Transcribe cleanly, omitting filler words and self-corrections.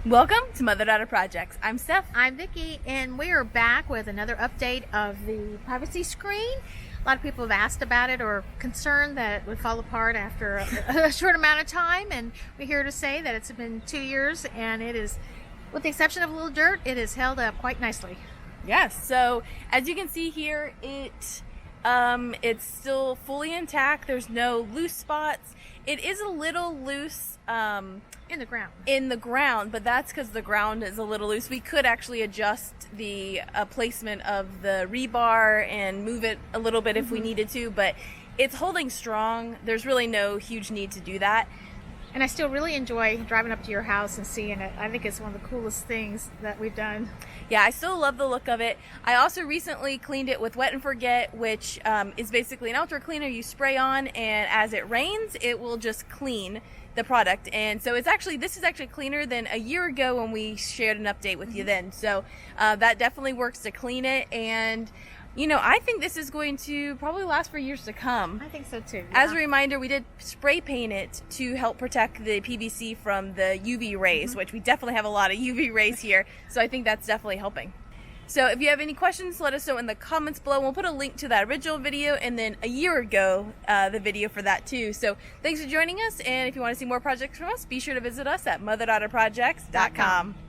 Welcome to Mother-Daughter Projects. I'm Steph. I'm Vicki, and we are back with another update of the privacy screen. A lot of people have asked about it or concerned that it would fall apart after a short amount of time, and we're here to say that it's been 2 years, and it is, with the exception of a little dirt, it is held up quite nicely. Yes, so as you can see here, it's still fully intact. There's no loose spots. It is a little loose In the ground, but that's because the ground is a little loose. We could actually adjust the placement of the rebar and move it a little bit if we needed to, but it's holding strong. There's really no huge need to do that. And I still really enjoy driving up to your house and seeing it. I think it's one of the coolest things that we've done. Yeah, I still love the look of it. I also recently cleaned it with Wet and Forget, which is basically an outdoor cleaner you spray on, and as it rains, it will just clean the product. And so this is actually cleaner than a year ago when we shared an update with you then. So that definitely works to clean it, and you know, I think this is going to probably last for years to come. I think so too. Yeah. As a reminder, we did spray paint it to help protect the PVC from the UV rays, which we definitely have a lot of UV rays here. So I think that's definitely helping. So if you have any questions, let us know in the comments below. We'll put a link to that original video and then a year ago, the video for that too. So thanks for joining us. And if you want to see more projects from us, be sure to visit us at motherdaughterprojects.com.